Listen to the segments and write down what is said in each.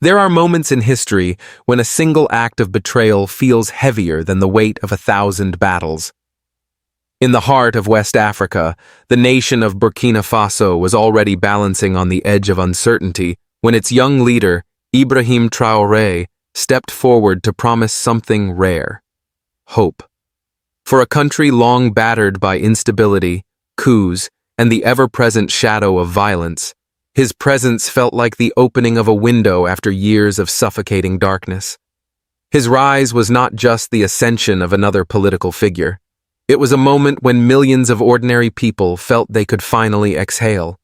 There are moments in history when a single act of betrayal feels heavier than the weight of 1,000 battles. In the heart of West Africa, the nation of Burkina Faso was already balancing on the edge of uncertainty when its young leader, Ibrahim Traoré, stepped forward to promise something rare: hope. For a country long battered by instability, coups, and the ever-present shadow of violence, his presence felt like the opening of a window after years of suffocating darkness. His rise was not just the ascension of another political figure. It was a moment when millions of ordinary people felt they could finally exhale.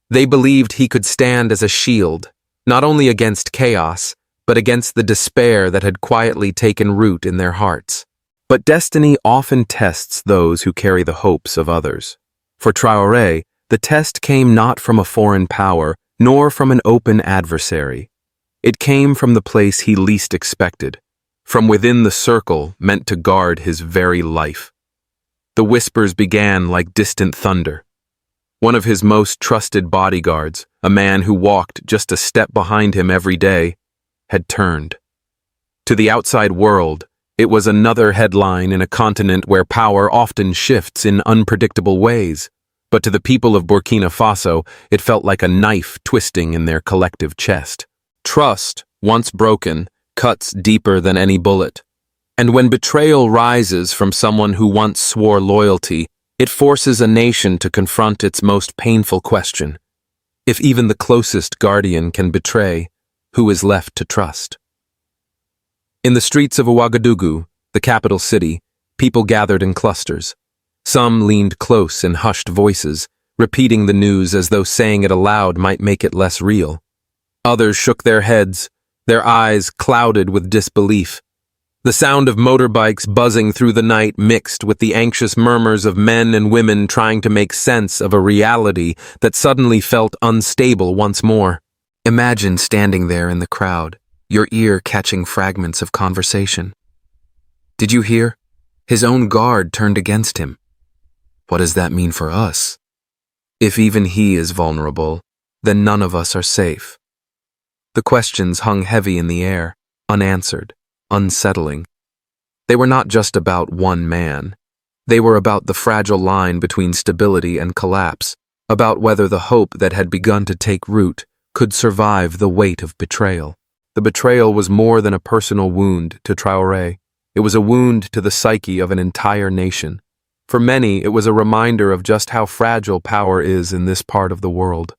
They believed he could stand as a shield, not only against chaos, but against the despair that had quietly taken root in their hearts. But destiny often tests those who carry the hopes of others. For Traoré, the test came not from a foreign power, nor from an open adversary. It came from the place he least expected, from within the circle meant to guard his very life. The whispers began like distant thunder. One of his most trusted bodyguards, a man who walked just a step behind him every day, had turned. To the outside world, it was another headline in a continent where power often shifts in unpredictable ways. But to the people of Burkina Faso, it felt like a knife twisting in their collective chest. Trust, once broken, cuts deeper than any bullet. And when betrayal rises from someone who once swore loyalty, it forces a nation to confront its most painful question. If even the closest guardian can betray, who is left to trust? In the streets of Ouagadougou, the capital city, people gathered in clusters. Some leaned close in hushed voices, repeating the news as though saying it aloud might make it less real. Others shook their heads, their eyes clouded with disbelief. The sound of motorbikes buzzing through the night mixed with the anxious murmurs of men and women trying to make sense of a reality that suddenly felt unstable once more. Imagine standing there in the crowd, your ear catching fragments of conversation. Did you hear? His own guard turned against him. What does that mean for us? If even he is vulnerable, then none of us are safe. The questions hung heavy in the air, unanswered, unsettling. They were not just about one man. They were about the fragile line between stability and collapse, about whether the hope that had begun to take root could survive the weight of betrayal. The betrayal was more than a personal wound to Traoré. It was a wound to the psyche of an entire nation. For many, it was a reminder of just how fragile power is in this part of the world.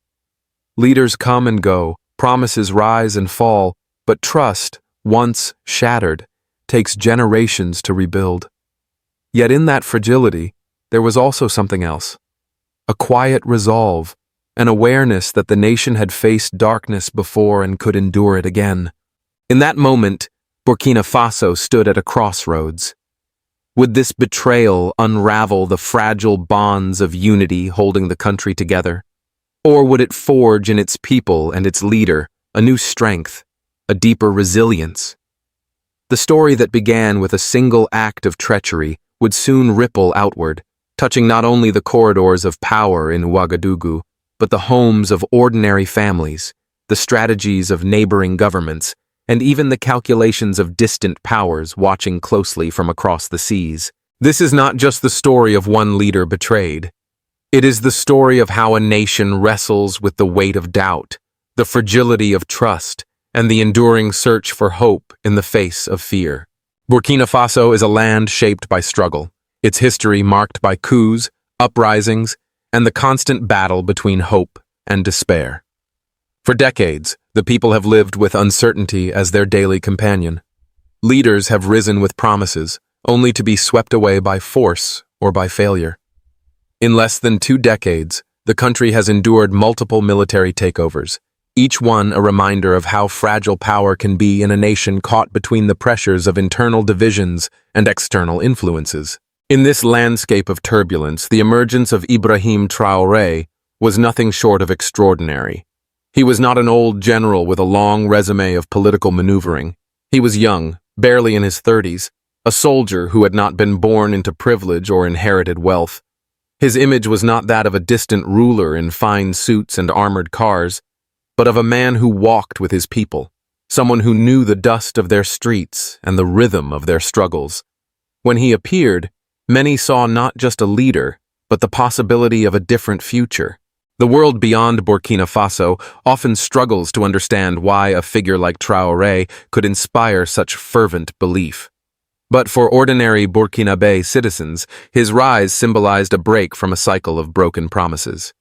Leaders come and go, promises rise and fall, but trust, once shattered, takes generations to rebuild. Yet in that fragility, there was also something else. A quiet resolve, an awareness that the nation had faced darkness before and could endure it again. In that moment, Burkina Faso stood at a crossroads. Would this betrayal unravel the fragile bonds of unity holding the country together? Or would it forge in its people and its leader a new strength, a deeper resilience? The story that began with a single act of treachery would soon ripple outward, touching not only the corridors of power in Ouagadougou, but the homes of ordinary families, the strategies of neighboring governments, and even the calculations of distant powers watching closely from across the seas. This is not just the story of one leader betrayed. It is the story of how a nation wrestles with the weight of doubt, the fragility of trust, and the enduring search for hope in the face of fear. Burkina Faso is a land shaped by struggle, its history marked by coups, uprisings, and the constant battle between hope and despair. For decades, the people have lived with uncertainty as their daily companion. Leaders have risen with promises, only to be swept away by force or by failure. In less than 2 decades, the country has endured multiple military takeovers, each one a reminder of how fragile power can be in a nation caught between the pressures of internal divisions and external influences. In this landscape of turbulence, the emergence of Ibrahim Traoré was nothing short of extraordinary. He was not an old general with a long resume of political maneuvering. He was young, barely in his 30s, a soldier who had not been born into privilege or inherited wealth. His image was not that of a distant ruler in fine suits and armored cars, but of a man who walked with his people, someone who knew the dust of their streets and the rhythm of their struggles. When he appeared, many saw not just a leader, but the possibility of a different future. The world beyond Burkina Faso often struggles to understand why a figure like Traoré could inspire such fervent belief. But for ordinary Burkinabe citizens, his rise symbolized a break from a cycle of broken promises.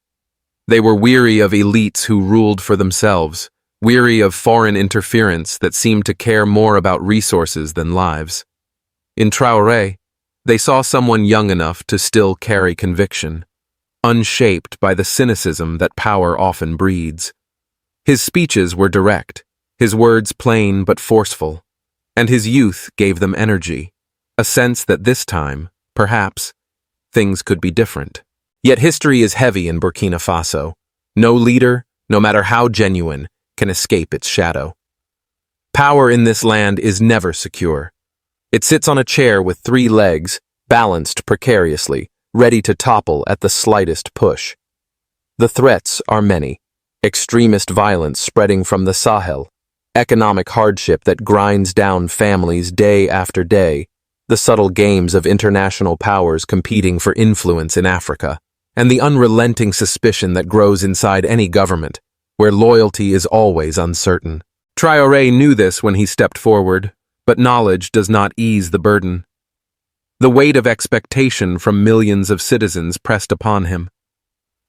They were weary of elites who ruled for themselves, weary of foreign interference that seemed to care more about resources than lives. In Traoré, they saw someone young enough to still carry conviction, unshaped by the cynicism that power often breeds. His speeches were direct, his words plain but forceful, and his youth gave them energy, a sense that this time, perhaps, things could be different. Yet history is heavy in Burkina Faso. No leader, no matter how genuine, can escape its shadow. Power in this land is never secure. It sits on a chair with 3 legs, balanced precariously, ready to topple at the slightest push. The threats are many. Extremist violence spreading from the Sahel, economic hardship that grinds down families day after day, the subtle games of international powers competing for influence in Africa, and the unrelenting suspicion that grows inside any government, where loyalty is always uncertain. Traoré knew this when he stepped forward, but knowledge does not ease the burden. The weight of expectation from millions of citizens pressed upon him.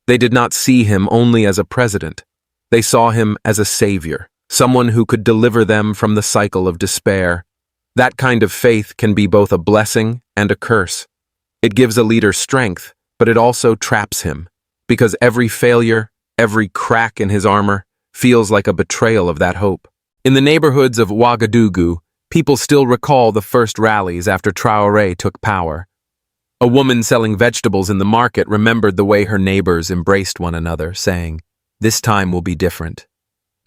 They did not see him only as a president. They saw him as a savior, someone who could deliver them from the cycle of despair. That kind of faith can be both a blessing and a curse. It gives a leader strength, but it also traps him, because every failure, every crack in his armor, feels like a betrayal of that hope. In the neighborhoods of Ouagadougou, people still recall the first rallies after Traoré took power. A woman selling vegetables in the market remembered the way her neighbors embraced one another, saying, "This time will be different."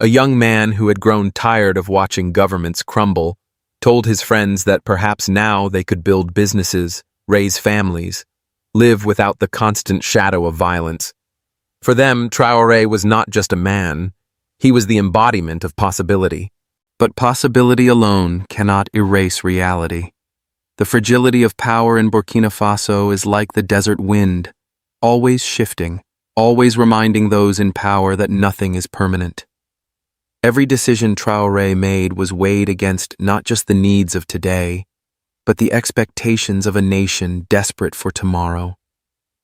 A young man who had grown tired of watching governments crumble told his friends that perhaps now they could build businesses, raise families, live without the constant shadow of violence. For them, Traoré was not just a man, he was the embodiment of possibility. But possibility alone cannot erase reality. The fragility of power in Burkina Faso is like the desert wind, always shifting, always reminding those in power that nothing is permanent. Every decision Traoré made was weighed against not just the needs of today, but the expectations of a nation desperate for tomorrow.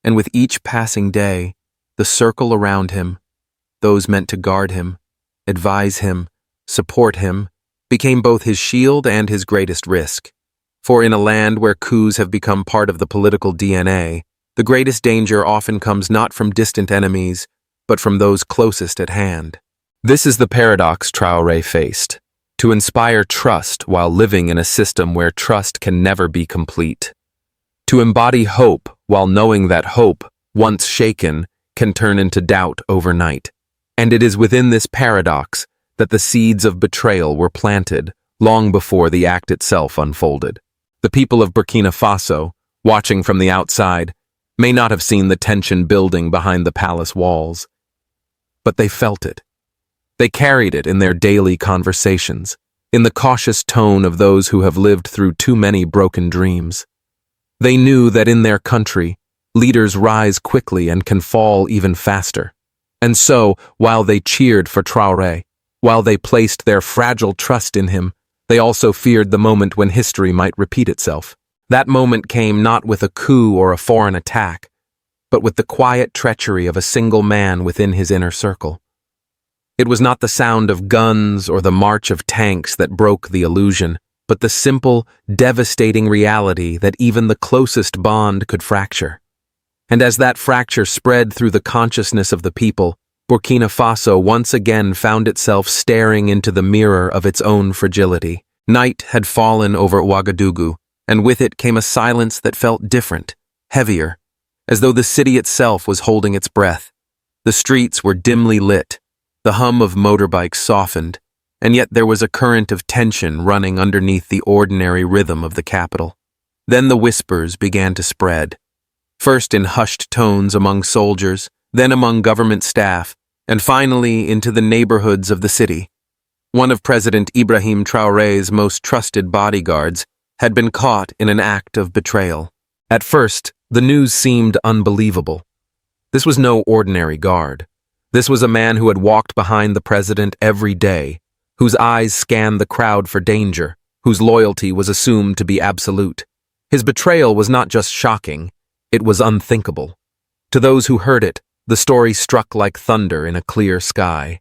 And with each passing day, the circle around him, those meant to guard him, advise him, support him, became both his shield and his greatest risk. For in a land where coups have become part of the political DNA, the greatest danger often comes not from distant enemies, but from those closest at hand. This is the paradox Traoré faced: to inspire trust while living in a system where trust can never be complete. To embody hope while knowing that hope, once shaken, can turn into doubt overnight. And it is within this paradox that the seeds of betrayal were planted long before the act itself unfolded. The people of Burkina Faso, watching from the outside, may not have seen the tension building behind the palace walls, but they felt it. They carried it in their daily conversations, in the cautious tone of those who have lived through too many broken dreams. They knew that in their country, leaders rise quickly and can fall even faster. And so, while they cheered for Traoré, while they placed their fragile trust in him, they also feared the moment when history might repeat itself. That moment came not with a coup or a foreign attack, but with the quiet treachery of a single man within his inner circle. It was not the sound of guns or the march of tanks that broke the illusion, but the simple, devastating reality that even the closest bond could fracture. And as that fracture spread through the consciousness of the people, Burkina Faso once again found itself staring into the mirror of its own fragility. Night had fallen over Ouagadougou, and with it came a silence that felt different, heavier, as though the city itself was holding its breath. The streets were dimly lit, the hum of motorbikes softened, and yet there was a current of tension running underneath the ordinary rhythm of the capital. Then the whispers began to spread, first in hushed tones among soldiers, then among government staff, and finally into the neighborhoods of the city. One of President Ibrahim Traoré's most trusted bodyguards, had been caught in an act of betrayal. At first, the news seemed unbelievable. This was no ordinary guard. This was a man who had walked behind the president every day, whose eyes scanned the crowd for danger, whose loyalty was assumed to be absolute. His betrayal was not just shocking, it was unthinkable. To those who heard it, the story struck like thunder in a clear sky.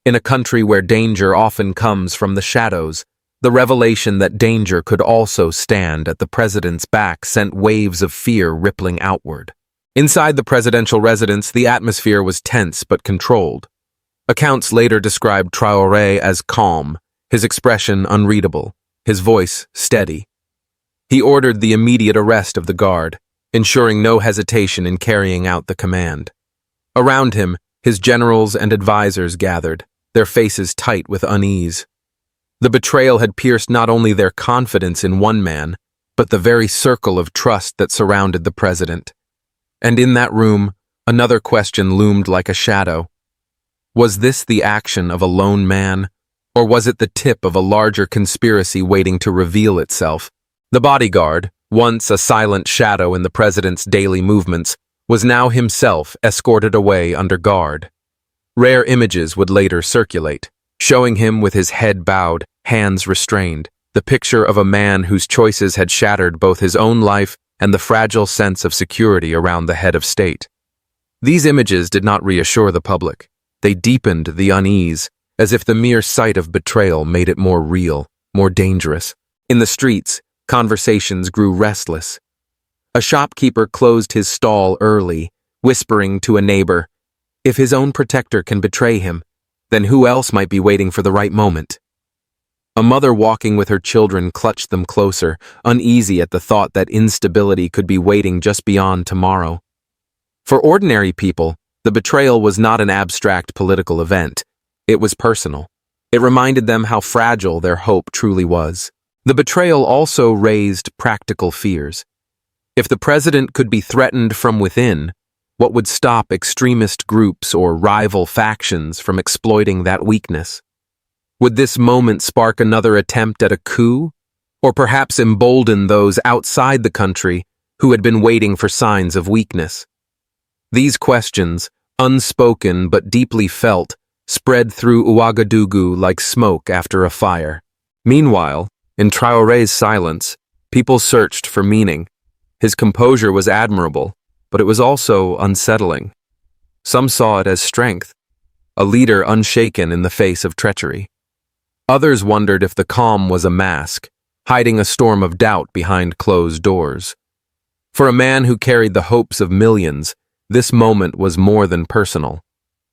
In a country where danger often comes from the shadows, the revelation that danger could also stand at the president's back sent waves of fear rippling outward. Inside the presidential residence, the atmosphere was tense but controlled. Accounts later described Traoré as calm, his expression unreadable, his voice steady. He ordered the immediate arrest of the guard, ensuring no hesitation in carrying out the command. Around him, his generals and advisors gathered, their faces tight with unease. The betrayal had pierced not only their confidence in one man, but the very circle of trust that surrounded the president. And in that room, another question loomed like a shadow. Was this the action of a lone man, or was it the tip of a larger conspiracy waiting to reveal itself? The bodyguard, once a silent shadow in the president's daily movements, was now himself escorted away under guard. Rare images would later circulate, showing him with his head bowed, hands restrained, the picture of a man whose choices had shattered both his own life and the fragile sense of security around the head of state. These images did not reassure the public. They deepened the unease, as if the mere sight of betrayal made it more real, more dangerous. In the streets, conversations grew restless. A shopkeeper closed his stall early, whispering to a neighbor, "If his own protector can betray him, then who else might be waiting for the right moment?" A mother walking with her children clutched them closer, uneasy at the thought that instability could be waiting just beyond tomorrow. For ordinary people, the betrayal was not an abstract political event. It was personal. It reminded them how fragile their hope truly was. The betrayal also raised practical fears. If the president could be threatened from within, what would stop extremist groups or rival factions from exploiting that weakness? Would this moment spark another attempt at a coup, or perhaps embolden those outside the country who had been waiting for signs of weakness? These questions, unspoken but deeply felt, spread through Ouagadougou like smoke after a fire. Meanwhile, in Traoré's silence, people searched for meaning. His composure was admirable, but it was also unsettling. Some saw it as strength, a leader unshaken in the face of treachery. Others wondered if the calm was a mask, hiding a storm of doubt behind closed doors. For a man who carried the hopes of millions, this moment was more than personal.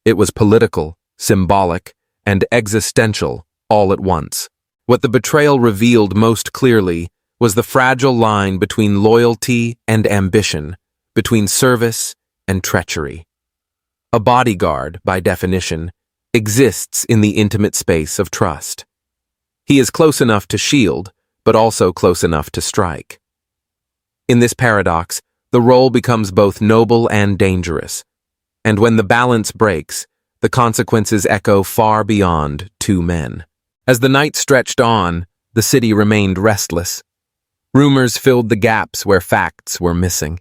It was political, symbolic, and existential all at once. What the betrayal revealed most clearly was the fragile line between loyalty and ambition, between service and treachery. A bodyguard, by definition, exists in the intimate space of trust. He is close enough to shield, but also close enough to strike. In this paradox, the role becomes both noble and dangerous, and when the balance breaks, the consequences echo far beyond two men. As the night stretched on, the city remained restless. Rumors filled the gaps where facts were missing.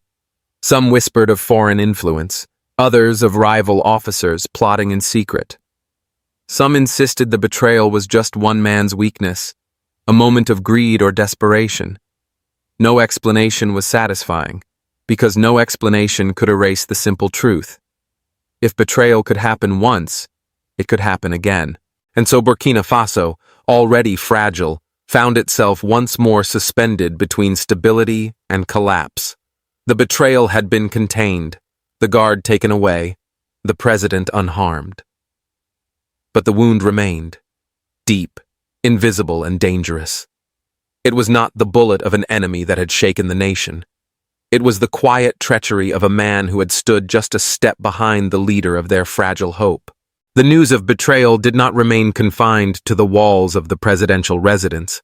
Some whispered of foreign influence, others of rival officers plotting in secret. Some insisted the betrayal was just one man's weakness, a moment of greed or desperation. No explanation was satisfying, because no explanation could erase the simple truth. If betrayal could happen once, it could happen again. And so Burkina Faso, already fragile, found itself once more suspended between stability and collapse. The betrayal had been contained, the guard taken away, the president unharmed. But the wound remained, deep, invisible, and dangerous. It was not the bullet of an enemy that had shaken the nation. It was the quiet treachery of a man who had stood just a step behind the leader of their fragile hope. The news of betrayal did not remain confined to the walls of the presidential residence.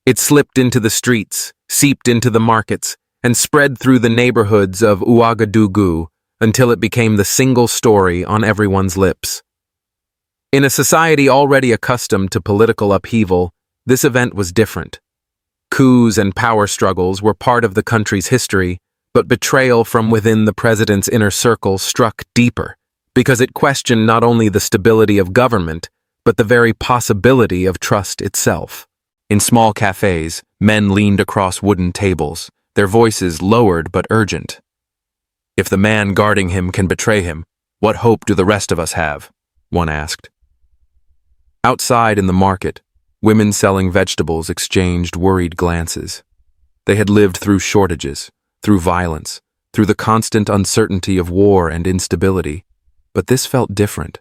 It slipped into the streets, seeped into the markets, and spread through the neighborhoods of Ouagadougou until it became the single story on everyone's lips. In a society already accustomed to political upheaval, this event was different. Coups and power struggles were part of the country's history, but betrayal from within the president's inner circle struck deeper, because it questioned not only the stability of government, but the very possibility of trust itself. In small cafes, men leaned across wooden tables, their voices lowered but urgent. "If the man guarding him can betray him, what hope do the rest of us have?" one asked. Outside in the market, women selling vegetables exchanged worried glances. They had lived through shortages, through violence, through the constant uncertainty of war and instability, but this felt different.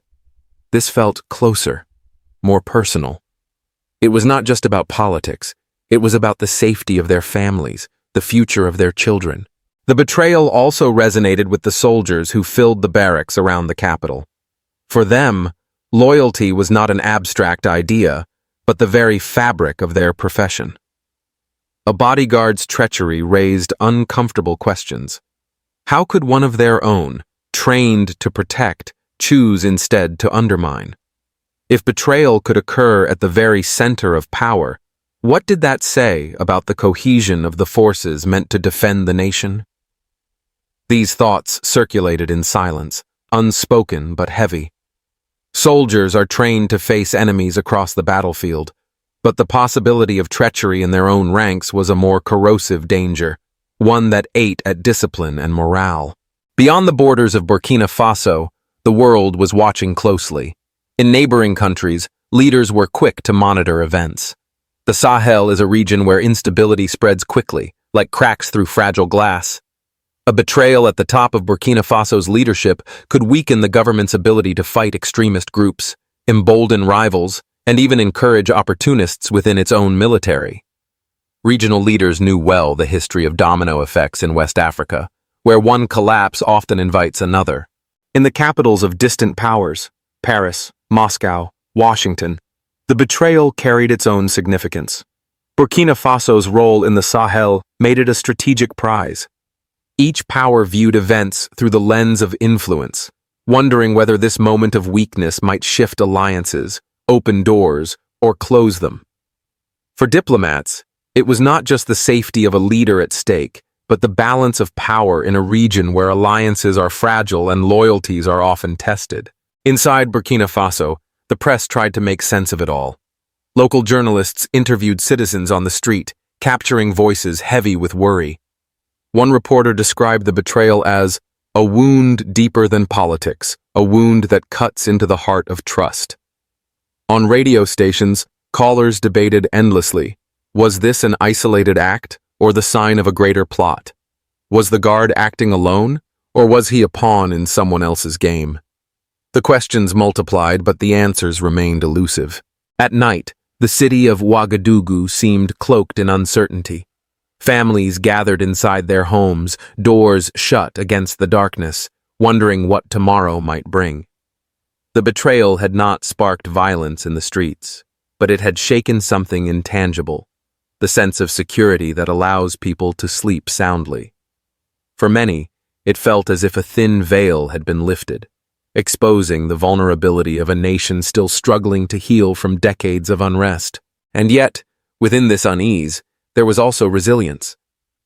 This felt closer, more personal. It was not just about politics, it was about the safety of their families, the future of their children. The betrayal also resonated with the soldiers who filled the barracks around the capital. For them, loyalty was not an abstract idea, but the very fabric of their profession. A bodyguard's treachery raised uncomfortable questions. How could one of their own, trained to protect, choose instead to undermine? If betrayal could occur at the very center of power, what did that say about the cohesion of the forces meant to defend the nation? These thoughts circulated in silence, unspoken but heavy. Soldiers are trained to face enemies across the battlefield, but the possibility of treachery in their own ranks was a more corrosive danger, one that ate at discipline and morale. Beyond the borders of Burkina Faso, the world was watching closely. In neighboring countries, leaders were quick to monitor events. The Sahel is a region where instability spreads quickly, like cracks through fragile glass. A betrayal at the top of Burkina Faso's leadership could weaken the government's ability to fight extremist groups, embolden rivals, and even encourage opportunists within its own military. Regional leaders knew well the history of domino effects in West Africa, where one collapse often invites another. In the capitals of distant powers, Paris, Moscow, Washington, the betrayal carried its own significance. Burkina Faso's role in the Sahel made it a strategic prize. Each power viewed events through the lens of influence, wondering whether this moment of weakness might shift alliances, open doors, or close them. For diplomats, it was not just the safety of a leader at stake, but the balance of power in a region where alliances are fragile and loyalties are often tested. Inside Burkina Faso, the press tried to make sense of it all. Local journalists interviewed citizens on the street, capturing voices heavy with worry. One reporter described the betrayal as a wound deeper than politics, a wound that cuts into the heart of trust. On radio stations, callers debated endlessly. Was this an isolated act, or the sign of a greater plot? Was the guard acting alone, or was he a pawn in someone else's game? The questions multiplied, but the answers remained elusive. At night, the city of Ouagadougou seemed cloaked in uncertainty. Families gathered inside their homes, doors shut against the darkness, wondering what tomorrow might bring. The betrayal had not sparked violence in the streets, but it had shaken something intangible, the sense of security that allows people to sleep soundly. For many, it felt as if a thin veil had been lifted, exposing the vulnerability of a nation still struggling to heal from decades of unrest. And yet, within this unease, there was also resilience.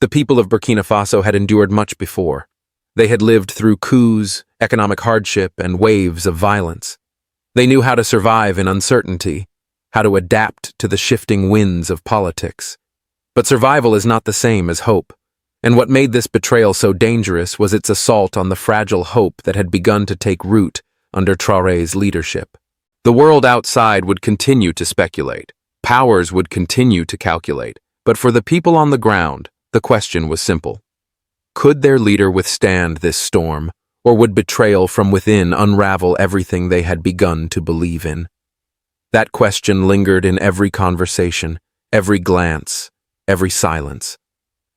The people of Burkina Faso had endured much before. They had lived through coups, economic hardship, and waves of violence. They knew how to survive in uncertainty, how to adapt to the shifting winds of politics. But survival is not the same as hope, and what made this betrayal so dangerous was its assault on the fragile hope that had begun to take root under Traoré's leadership. The world outside would continue to speculate. Powers would continue to calculate. But for the people on the ground, the question was simple. Could their leader withstand this storm, or would betrayal from within unravel everything they had begun to believe in? That question lingered in every conversation, every glance, every silence.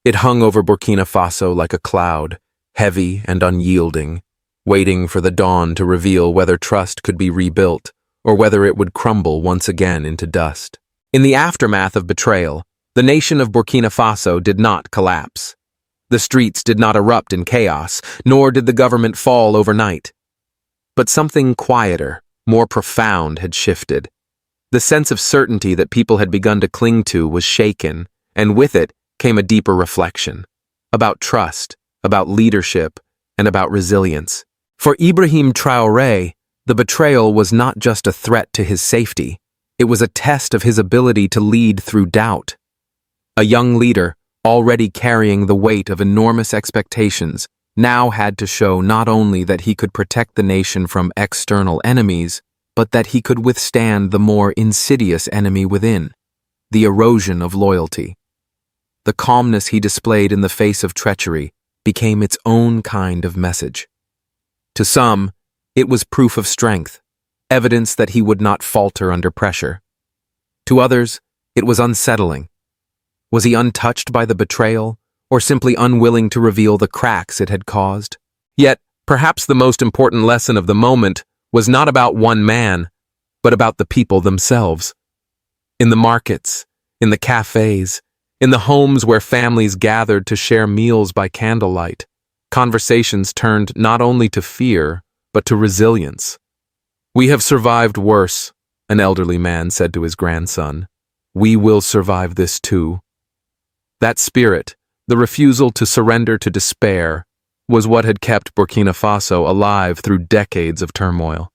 It hung over Burkina Faso like a cloud, heavy and unyielding, waiting for the dawn to reveal whether trust could be rebuilt, or whether it would crumble once again into dust. In the aftermath of betrayal, the nation of Burkina Faso did not collapse. The streets did not erupt in chaos, nor did the government fall overnight. But something quieter, more profound, had shifted. The sense of certainty that people had begun to cling to was shaken, and with it came a deeper reflection about trust, about leadership, and about resilience. For Ibrahim Traoré, the betrayal was not just a threat to his safety, it was a test of his ability to lead through doubt. A young leader, already carrying the weight of enormous expectations, now had to show not only that he could protect the nation from external enemies, but that he could withstand the more insidious enemy within, the erosion of loyalty. The calmness he displayed in the face of treachery became its own kind of message. To some, it was proof of strength, evidence that he would not falter under pressure. To others, it was unsettling. Was he untouched by the betrayal, or simply unwilling to reveal the cracks it had caused? Yet, perhaps the most important lesson of the moment was not about one man, but about the people themselves. In the markets, in the cafes, in the homes where families gathered to share meals by candlelight, conversations turned not only to fear, but to resilience. "We have survived worse," an elderly man said to his grandson. "We will survive this too." That spirit, the refusal to surrender to despair, was what had kept Burkina Faso alive through decades of turmoil.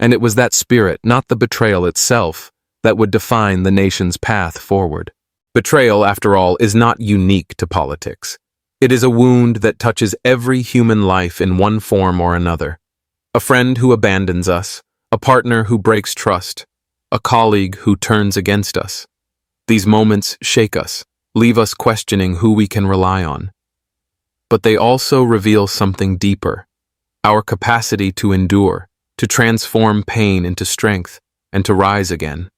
And it was that spirit, not the betrayal itself, that would define the nation's path forward. Betrayal, after all, is not unique to politics. It is a wound that touches every human life in one form or another. A friend who abandons us, a partner who breaks trust, a colleague who turns against us. These moments shake us, leave us questioning who we can rely on. But they also reveal something deeper, our capacity to endure, to transform pain into strength, and to rise again.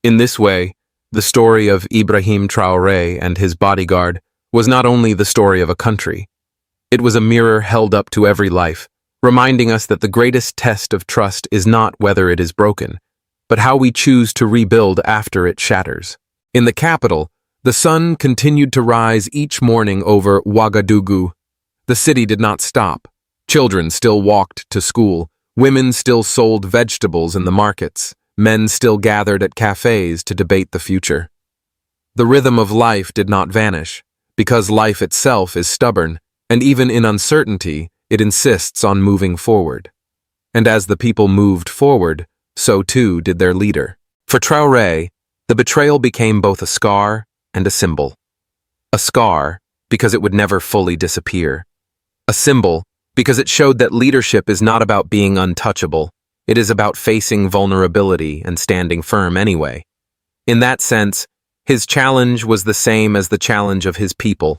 In this way, the story of Ibrahim Traoré and his bodyguard was not only the story of a country. It was a mirror held up to every life, reminding us that the greatest test of trust is not whether it is broken, but how we choose to rebuild after it shatters. In the capital, the sun continued to rise each morning over Ouagadougou. The city did not stop. Children still walked to school, women still sold vegetables in the markets, men still gathered at cafes to debate the future. The rhythm of life did not vanish, because life itself is stubborn, and even in uncertainty, it insists on moving forward. And as the people moved forward, so too did their leader. For Traoré, the betrayal became both a scar and a symbol. A scar, because it would never fully disappear. A symbol, because it showed that leadership is not about being untouchable. It is about facing vulnerability and standing firm anyway. In that sense, his challenge was the same as the challenge of his people,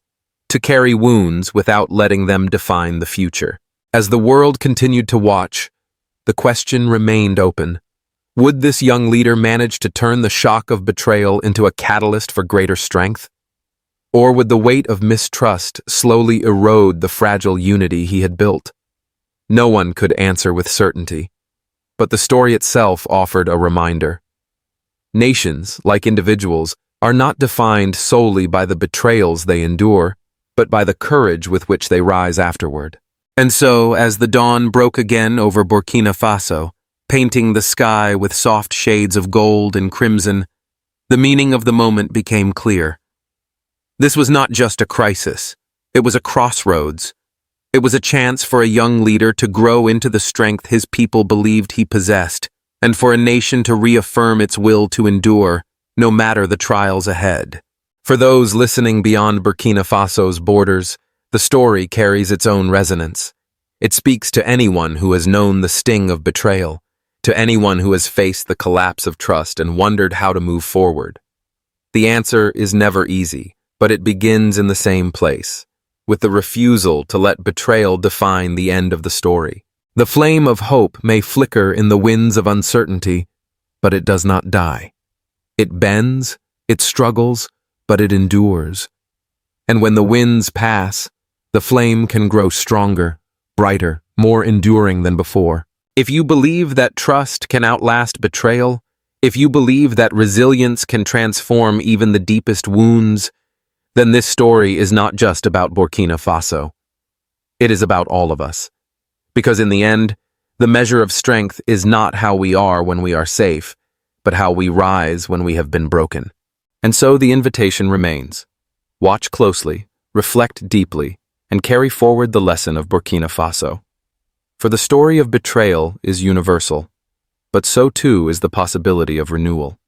to carry wounds without letting them define the future. As the world continued to watch, the question remained open. Would this young leader manage to turn the shock of betrayal into a catalyst for greater strength? Or would the weight of mistrust slowly erode the fragile unity he had built? No one could answer with certainty, but the story itself offered a reminder. Nations, like individuals, are not defined solely by the betrayals they endure, but by the courage with which they rise afterward. And so, as the dawn broke again over Burkina Faso, painting the sky with soft shades of gold and crimson, the meaning of the moment became clear. This was not just a crisis, it was a crossroads. It was a chance for a young leader to grow into the strength his people believed he possessed, and for a nation to reaffirm its will to endure, no matter the trials ahead. For those listening beyond Burkina Faso's borders, the story carries its own resonance. It speaks to anyone who has known the sting of betrayal, to anyone who has faced the collapse of trust and wondered how to move forward. The answer is never easy, but it begins in the same place, with the refusal to let betrayal define the end of the story. The flame of hope may flicker in the winds of uncertainty, but it does not die. It bends, it struggles, but it endures. And when the winds pass, the flame can grow stronger, brighter, more enduring than before. If you believe that trust can outlast betrayal, if you believe that resilience can transform even the deepest wounds, then this story is not just about Burkina Faso. It is about all of us. Because in the end, The measure of strength is not how we are when we are safe, but how we rise when we have been broken. And so the invitation remains. Watch closely, reflect deeply, and carry forward the lesson of Burkina Faso. For the story of betrayal is universal, but so too is the possibility of renewal.